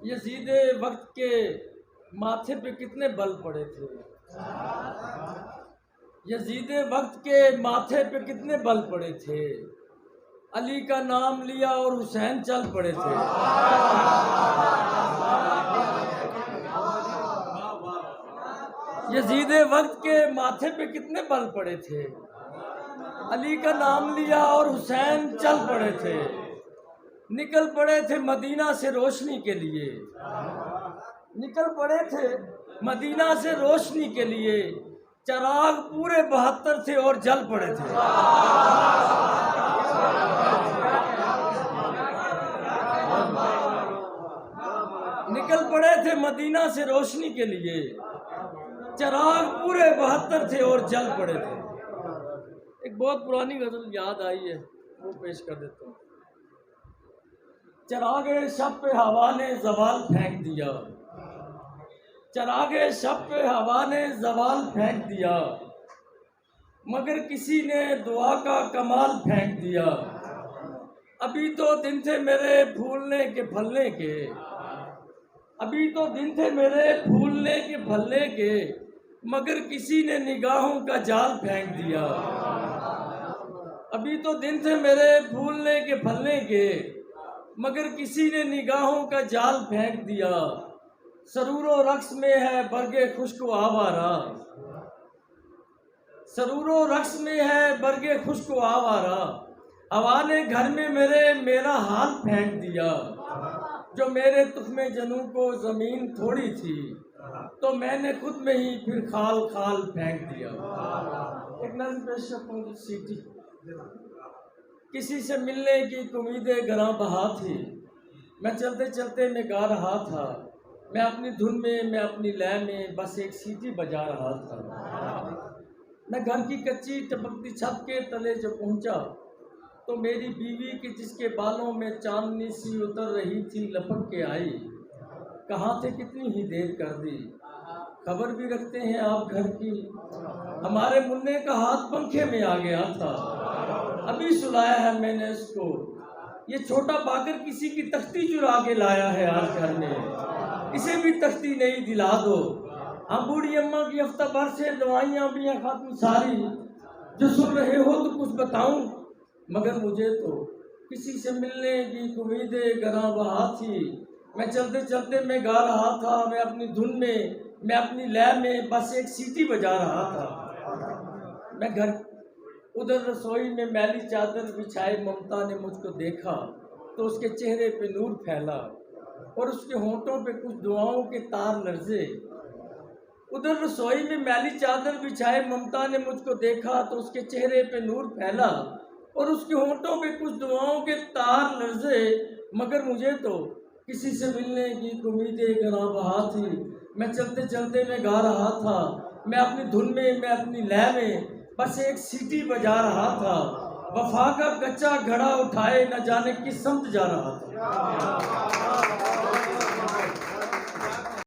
یزید وقت کے ماتھے پہ کتنے بل پڑے تھے، یزید وقت کے ماتھے پہ کتنے بل پڑے تھے، علی کا نام لیا اور حسین چل پڑے تھے۔ یزید وقت کے ماتھے پہ کتنے بل پڑے تھے، علی کا نام لیا اور حسین چل پڑے تھے۔ نکل پڑے تھے مدینہ سے روشنی کے لیے، نکل پڑے تھے مدینہ سے روشنی کے لیے، چراغ پورے 72 تھے اور جل پڑے تھے۔ نکل پڑے تھے مدینہ سے روشنی کے لیے، چراغ پورے 72 تھے اور جل پڑے تھے۔ ایک بہت پرانی غزل یاد آئی ہے، وہ پیش کر دیتا ہوں۔ چراغ شب پہ ہوا نے زوال پھینک دیا، چراغ شب پہ ہوا نے زوال پھینک دیا، مگر کسی نے دعا کا کمال پھینک دیا۔ ابھی تو دن تھے میرے پھولنے کے پھلنے کے، ابھی تو دن تھے میرے پھولنے کے پھلنے کے، مگر کسی نے نگاہوں کا جال پھینک دیا۔ ابھی تو دن تھے میرے پھولنے کے پھلنے کے، مگر کسی نے نگاہوں کا جال پھینک دیا۔ سرور و رقص میں ہے برگ خشک و آوارہ، سرور و رقص میں ہے برگ خشک و آوارہ، ہوا نے گھر میں میرا حال پھینک دیا۔ جو میرے تخم جنوں کو زمین تھوڑی تھی، تو میں نے خود میں ہی پھر خال خال پھینک دیا۔ ایک نظم پیش کرتا ہوں، سیٹی۔ کسی سے ملنے کی امیدیں گراں بہا تھی، میں چلتے چلتے میں گا رہا تھا، میں اپنی دھن میں میں اپنی لے میں بس ایک سیٹی بجا رہا تھا۔ میں گھر کی کچی ٹپکتی چھت کے تلے جو پہنچا، تو میری بیوی کی جس کے بالوں میں چاندنی سی اتر رہی تھی لپک کے آئی۔ کہاں تھے کتنی ہی دیر کر دی، خبر بھی رکھتے ہیں آپ گھر کی، ہمارے منع کا ہاتھ پنکھے میں آ گیا تھا، ابھی سلایا ہے میں نے اس کو، یہ چھوٹا باقر کسی کی تختی چرا کے لایا ہے آج گھر میں، اسے بھی تختی نہیں دلا دو۔ ہم بوڑھی اماں کی ہفتہ بھر سے دوائیاں بھی ہیں ختم ساری، جو سن رہے ہو تو کچھ بتاؤں، مگر مجھے تو کسی سے ملنے کی امیدیں گراں بہا تھی، میں چلتے چلتے میں گا رہا تھا، میں اپنی دھن میں میں اپنی لے میں بس ایک سیٹی بجا رہا تھا۔ میں گھر ادھر رسوئی میں میلی چادر بچھائے ممتا نے مجھ کو دیکھا، تو اس کے چہرے پہ نور پھیلا اور اس کے ہونٹوں پہ کچھ دعاؤں کے تار لرزے۔ ادھر رسوئی میں میلی چادر بچھائے ممتا نے مجھ کو دیکھا، تو اس کے چہرے پہ نور پھیلا اور اس کے ہونٹوں پہ کچھ دعاؤں کے تار لرزے، مگر مجھے تو کسی سے ملنے کی امیدیں گراں بہا تھی، میں چلتے چلتے میں گا رہا تھا، میں اپنی دھن میں میں اپنی لے میں بس ایک سیٹی بجا رہا تھا، وفا کا کچا گھڑا اٹھائے نہ جانے کس سمت جا رہا تھا۔